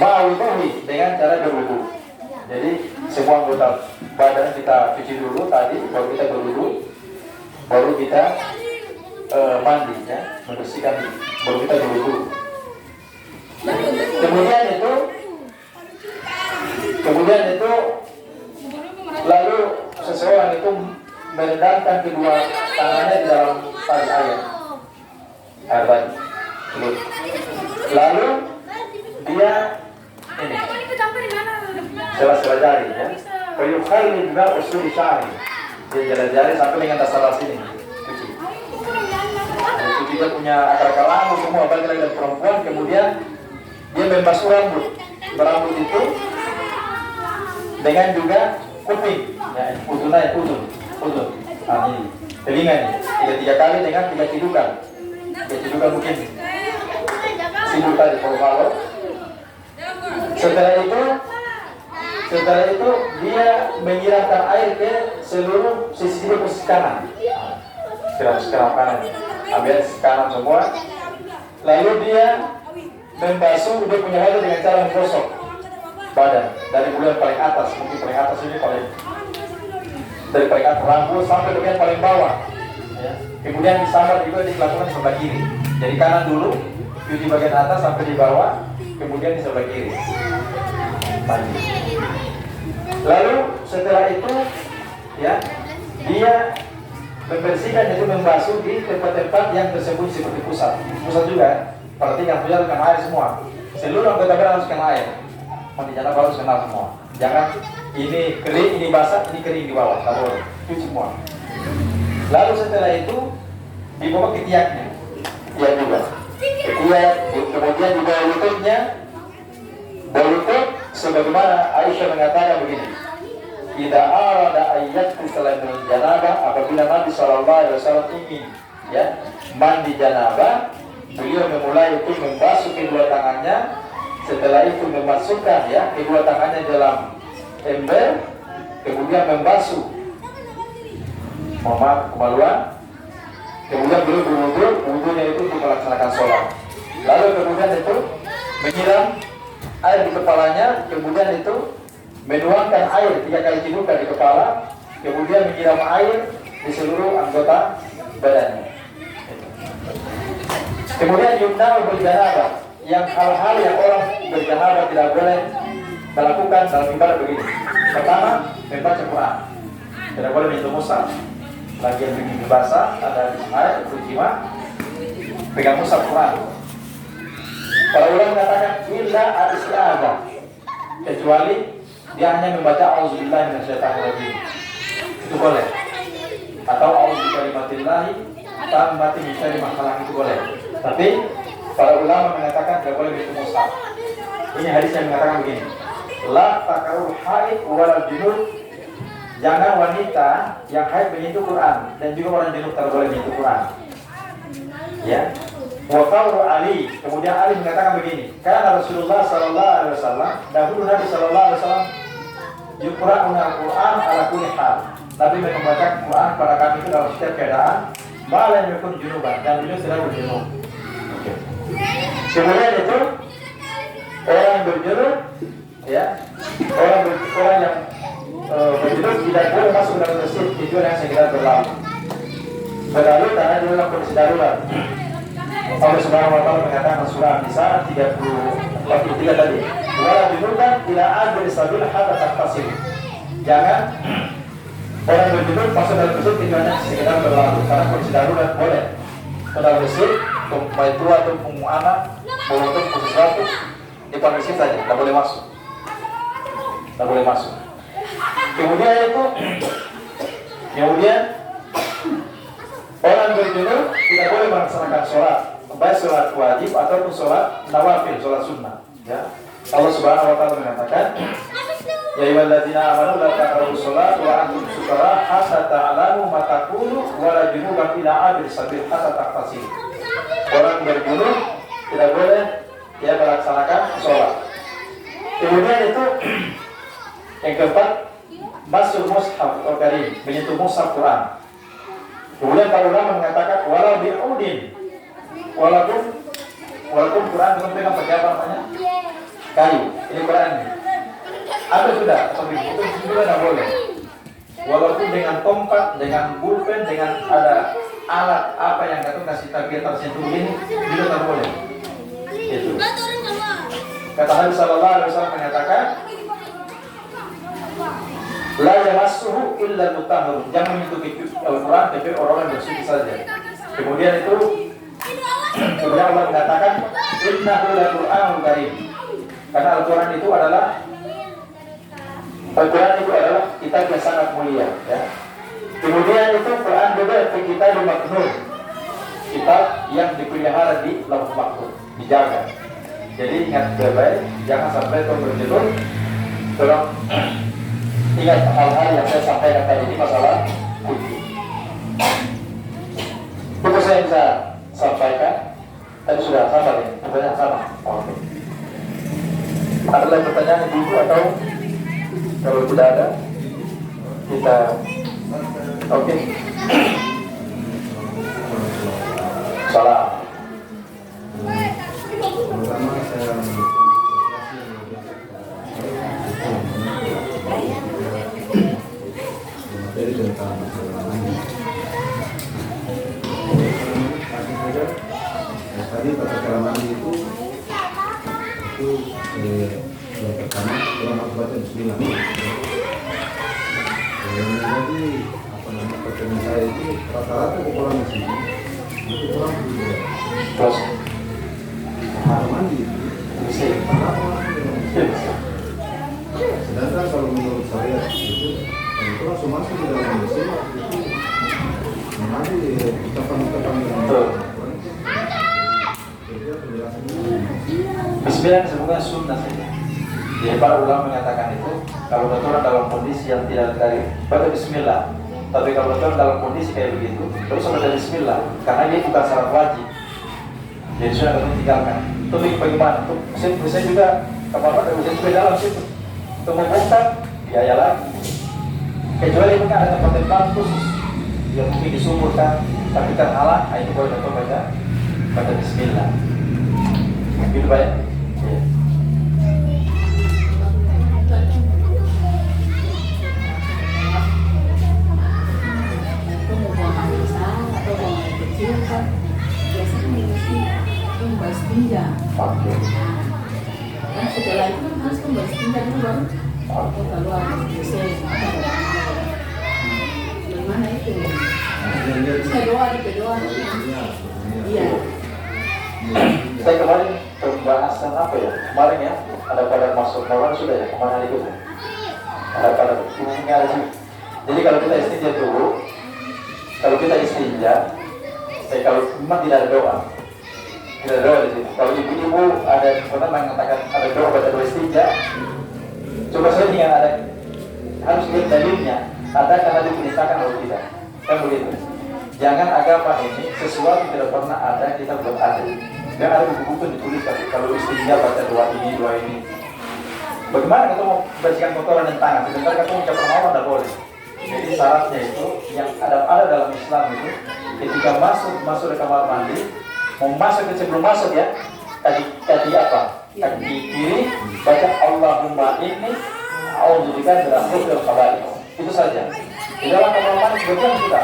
Speaker 1: Ma'wuduhi, dengan cara berwudu. Jadi semua anggota badan kita cuci dulu tadi, baru kita berwudu, baru kita mandi, ya, membersihkan, baru kita berwudu. Kemudian itu lalu seseorang itu merendamkan kedua tangannya di dalam tali air tadi. Lalu dia ini sela-sela jari, ya, fayukhalli bi usuli sya'ri, dia jari-jari sampai dengan dasar sini. Dia punya akar kalamu semua bagi laki dan perempuan. Kemudian dia membasuh rambut itu dengan juga kuping, ya, udun, ini telinga ini 3 kali dengan 3 cidukan mungkin siduk tadi kalau. Setelah itu dia menyiramkan air ke seluruh sisi kanan, siram kanan, ambil kanan semua. Lalu dia membasuh, dia punya wajah dengan cara menggosok badan dari bulan paling atas, mungkin paling atas ini dari paling atas rambut sampai bagian paling bawah, ya. Kemudian disambar juga dilakukan sebelah kiri. Jadi kanan dulu, cuci bagian atas sampai di bawah, kemudian di sebelah kiri. Mandi. Lalu setelah itu, ya, dia membersihkan, itu membasuh di tempat-tempat yang tersebut seperti pusat juga. Perhatikan, pusat air semua. Seluruh anggota badan harus kena air. Mandi janabah harus kena semua. Jangan ini kering, ini basah, ini kering di bawah. Tak boleh. Cuci semua. Lalu setelah itu dibawa ke tiaknya. Tiak juga. Tiak, kemudian di bawah lututnya. Bawah lutut, sebagaimana Aisyah mengatakan begini. Idza arada ayyat salamul janabah, apabila Nabi SAW ingin, ya, mandi janabah, beliau memulai itu membasuh kedua tangannya. Setelah itu memasukkan, ya, kedua tangannya dalam ember, kemudian membasuh kemaluan. Kemudian beliau berwudu, wudunya itu untuk melaksanakan sholat. Lalu kemudian itu menyiram air di kepalanya, kemudian itu menuangkan air 3 kali cidukan di kepala, kemudian menyiram air di seluruh anggota badannya. Kemudian yumna'u berjanabah, yang hal-hal yang orang berjanabah tidak boleh melakukan dalam ibadah begini. Pertama, membaca Quran. Tidak boleh menyentuh mushaf. Lagi yang begini basah, ada di air, berjima, pegang mushaf Quran. Para ulama mengatakan illa al-isti'adzah, kecuali dia hanya membaca auzubillahi minasyaitonir rajim. Itu boleh. Atau auzubillahi tammati min syarri ma khalaq, itu boleh. Tapi para ulama mengatakan tidak boleh menyentuh mushaf. Ini hadis yang mengatakan begini. La taqra'ul haid wal junub, jangan wanita yang haid menyentuh Quran, dan juga orang junub tidak boleh menyentuh Quran. Ya. Wa qawlu Ali, kemudian Ali mengatakan begini. Karena Rasulullah sallallahu alaihi wasallam, dahulu Nabi sallallahu alaihi wasallam yuqra'una al-Quran ala kulli hal. Nabi membaca Quran pada kami itu dalam setiap keadaan, malah yakun junuban, dan beliau tidak berjunub. Kemudian itu orang berjunub, ya, orang yang berjunub tidak boleh masuk ke dalam masjid, itu yang segera berlalu karena dia dalam kondisi darurat. Allah Subhanahu wa taala mengatakan surah An-Nisa 43 tadi, wala junuban ila adri sabil hatta taqtasil. Jangan orang berjunub masuk dalam masjid kecuali segera berlalu, karena kondisi darurat boleh. Sudah bersih, mai tua atau anak, mau untuk sesuatu, dipermisi saja, tidak boleh masuk. Tidak boleh masuk. Kemudian orang berjunub tidak boleh melaksanakan sholat, baik sholat wajib ataupun sholat nawafil, sholat sunnah. Ya. Allah Subhanahu Wa Taala mengatakan, Ya ayyuhalladzina amanu la taqrabu sholat wa antum sukara hatta ta'lamu ma taqulu wa la junuban ila abil sabil hatta taqtasilu. Orang berjunub tidak boleh dia melaksanakan sholat. Kemudian itu yang keempat, masuk mushaf al-karim, menyentuh mushaf Quran. Kemudian para ulama mengatakan walau bi'udin, walaupun Quran itu dengan pakai apa namanya? Kayu. Ini Quran ini. Ada sudah seperti itu juga tidak boleh. Walaupun dengan tongkat, dengan pulpen, dengan ada alat apa yang kata kasih takbir tersentuh ini juga tidak boleh. Itu. Kata Nabi Sallallahu Alaihi Wasallam menyatakan, la yamassuhu illa mutahharun. Jangan menyentuh Al-Quran kecuali orang yang bersuci saja. Kemudian Allah mengatakan, innahu laqur'anul karim. Karena Al-Quran itu adalah kitab yang sangat mulia. Ya. Kemudian itu Quran juga kitab maknun, kitab yang dipelihara di lauh mahfuz, dijaga. Jadi ingat baik-baik, jangan sampai berjudul. Tolong ingat hal-hal yang saya sampaikan tadi ini masalah kunci. Itu saya bisa sampaikan. Tadi sudah sama ya, pertanyaan sama. Oke. Ada lagi pertanyaan ibu atau kalau tidak ada kita oke. Salam.
Speaker 3: Pertama saya materi tentang masalah mandi. Tadi tata cara mandi itu yang pertama orang harus baca Bismillah. Jadi apa namanya pertanyaan saya itu rata-rata di kolam di sini itu kurang juga.
Speaker 1: Terus
Speaker 3: Mandi sedangkan kalau menurut saya itu langsung masuk di dalam mesin itu mandi ucapan-ucapan yang
Speaker 1: Bismillah semoga sunnah saja. Jadi para ulama mengatakan itu kalau orang dalam kondisi yang tidak dari baca Bismillah. Tapi kalau orang dalam kondisi kayak begitu terus baca Bismillah karena dia bukan syarat wajib. Jadi sudah harus tinggalkan. Tapi bagaimana? Saya juga kemana-mana bisa juga dalam situ. Untuk membongkar biaya lagi. Kecuali mungkin ada tempat-tempat khusus yang mungkin disumurkan, tapi terhalang, itu boleh baca Bismillah. Gitu Pak ya? Iya.
Speaker 4: Oke. Nah, setelah itu harus kembali tinggal dulu baru. Kalau harus bisa gimana itu? Bisa doa. Iya.
Speaker 1: Saya kemarin pembahasan apa ya? Kemarin ya, ada pada masuk kawan sudah ya kemana itu? Ada pada fungsinya sih. Jadi kalau kita istinja dulu, kalau memang tidak ada doa. Tidak ada doa di situ. Kalau ibu-ibu ada pernah mengatakan ada doa baca doa istinja, coba saya dengan ada harus lihat dalilnya. Ada karena diperintahkan atau tidak? Kan begitu. Jangan agama ini sesuatu tidak pernah ada kita buat ada. Dan ada buku-buku ditulis kalau istinja baca doa ini. Bagaimana kita mau bersihkan kotoran dan tangan? Sebentar kita mau ucapkan Allah tidak boleh. Jadi syaratnya itu yang ada dalam Islam itu ketika masuk ke kamar mandi. Mau masuk sebelum masuk ya, kaki apa? Kaki kiri baca Allahumma inni a'udzubika min al-khubuthi wal khaba'ith. Itu saja. Di dalam kamar mandi sebetulnya kita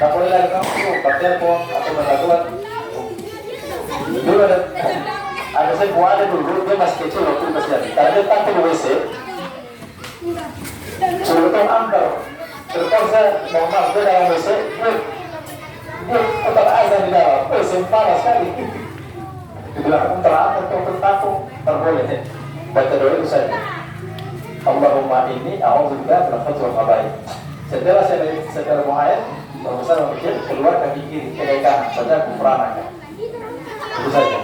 Speaker 1: tak boleh lagi kamu bertelepon atau berlakuan. Dulu ada saya buat dulu dia masih kecil waktu masih jadi. Karena dia tak perlu WC. Sebelum antar, terus saya mau masuk dalam WC, dia tetap azan di dalam. Sempurna sekali. Dibilang terakhir atau terboleh. Baca doa itu saja. Allahumma inni a'udzubika min al-khubuthi wal khaba'ith. Setelah mau ayat, besar atau kecil, keluar kaki kiri, ke kanan, baca kufranaka. Itu saja.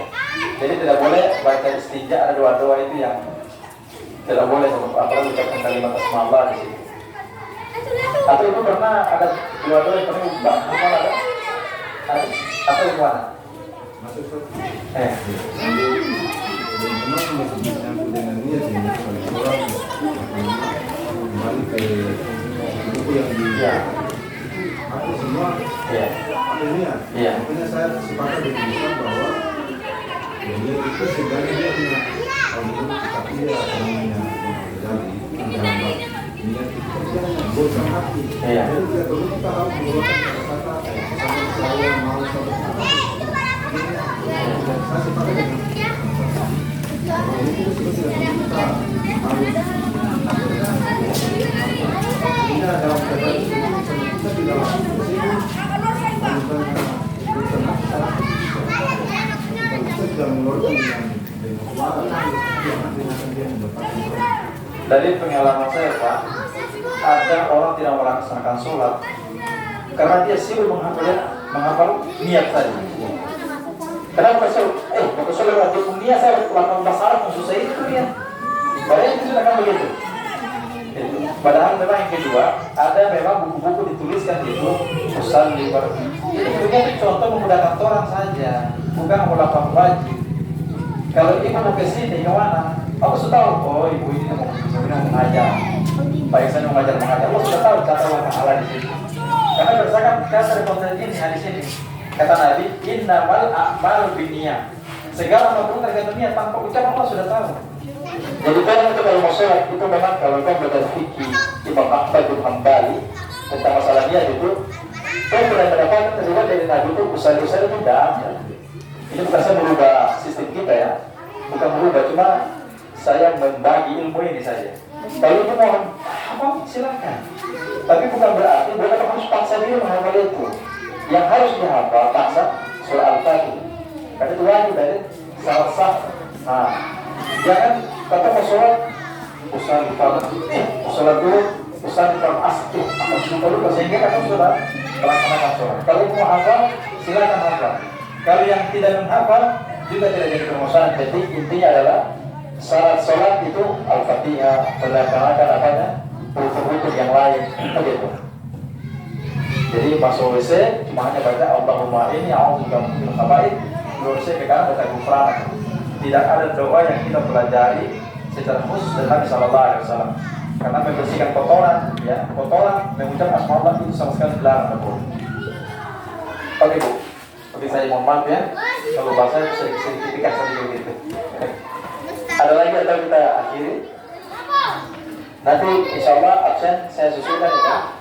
Speaker 1: Jadi tidak boleh baca istinja, ada doa-doa itu yang tidak boleh, apalagi ucapkan kalimat asma Allah di situ. Atau itu pernah ada doa-doa yang pernah ubah, apa ada? Atau gimana?
Speaker 3: Masuk ke
Speaker 1: Eh,
Speaker 3: memang masih nyambung dengan niat ini sebagai orang kembali ke buku yang di aku semua
Speaker 1: ya,
Speaker 3: aku niat.
Speaker 1: Iya.
Speaker 3: Makanya saya sepakat dengan Islam bahwa niat itu sebenarnya dia punya kalau menurut kita dia namanya terjadi dalam niat itu kerjanya bosan hati.
Speaker 1: Iya.
Speaker 3: Jadi tidak perlu kita harus mengeluarkan kata-kata sama saya mau sama saya sepakat dengan
Speaker 1: dari pengalaman saya Pak, ada orang tidak melaksanakan sholat karena dia sibuk menghafal niat saja. Kenapa waktu sholat waktu niat saya lakukan masalah susah itu niat. Padahal itu sudah kan begitu. Padahal memang yang kedua, ada memang buku-buku dituliskan itu usul di itu contoh memudahkan orang saja, bukan melakukan wajib. Kalau ibu mau ke sini ke mana? Aku sudah tahu, oh ibu ini mau mengajar. Baik saya mengajar. Aku sudah tahu kata Allah di sini. Karena berdasarkan dasar konten ini hadis ini, kata Nabi, innamal a'malu binniyat. Segala macam tergantung niat, tanpa ucapan Allah sudah tahu. Jadi kalau mau sholat itu memang kalau kau belajar fikih Imam Ahmad bin Hanbali tentang masalah niat itu, kau sudah mendapatkan terlibat dari Nabi itu usaha-usaha itu tidak ada. Ini bukan saya merubah sistem kita ya, bukan merubah, cuma saya membagi ilmu ini saja. Kalau itu mohon apa silakan. Tapi bukan berarti mereka harus paksa diri menghafal itu. Yang harus dihafal paksa surah Al-Fatihah. Karena itu wajib dari salah satu. Nah, jangan kata mau sholat usaha di kamar, sholat dulu usaha di kamar asli. Akan sudah sehingga kamu sudah melaksanakan sholat. Kalau mau hafal silakan hafal. Kalau yang tidak menghafal juga tidak jadi permasalahan. Jadi intinya adalah syarat sholat itu Al-Fatihah, melaksanakan apanya rukun-rukun yang lain, begitu. Jadi masuk WC cuma hanya baca Allahumma inni a'udzubika min al-khaba'ith, WC ke kanan baca kufran. Tidak ada doa yang kita pelajari secara khusus dari Nabi Sallallahu Alaihi Wasallam. Karena membersihkan kotoran, ya kotoran mengucap asma Allah itu sama sekali dilarang. Oke Bu. Tapi saya mohon maaf ya, kalau bahasa itu sedikit saja gitu. Ada lagi atau kita akhiri? Nanti insya Allah absen saya susulkan ya.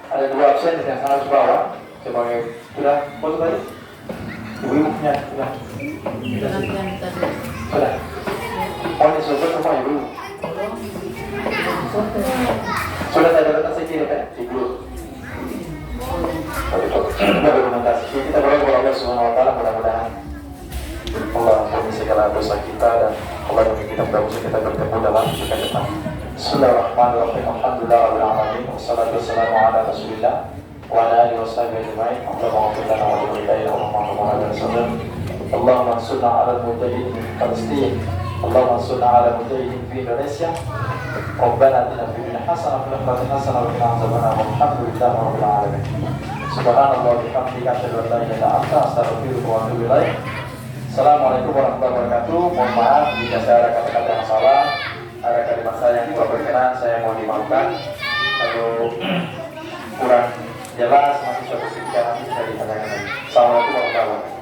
Speaker 1: Ada 2 absen yang harus bawa. Sebagai sudah foto tadi? Ibu-ibu punya sudah. Sudah. Oh ini sudah semua ibu. Sudah saya datang saya kirim ya, ibu. Dokumentasi kita berdoa kepada Allah Subhanahu Wa Taala, mudah-mudahan Allah ampuni segala dosa kita dan Allah beri kita mudah-mudahan kita bertemu dalam kehidupan depan. Bismillahirrahmanirrahim. Alhamdulillahirabbil alamin. Wassalatu wassalamu ala Rasulillah wa ala alihi washabihi ajma'in. Allahumma ighfir lana wa li walidayna wa Muhammadin wa sallam. Allahumma ansurna 'ala al-mujahidin fi Palestin. Allahumma ansurna 'ala al-mujahidin fi Indonesia. Rabbana atina fid dunya hasanah wa fil akhirati hasanah wa qina adzabannar. Walhamdulillahi rabbil alamin. Subhanallah wa bihamdihi asyhadu an la ilaha illa anta astaghfiruka wa atubu ilaik. Assalamualaikum warahmatullahi wabarakatuh. Mohon maaf jika saya ada kata-kata yang salah, ada kalimat saya yang kurang berkenan, saya mohon dimaafkan. Kalau kurang jelas nanti suatu ketika nanti bisa ditanyakan lagi. Assalamualaikum warahmatullahi wabarakatuh.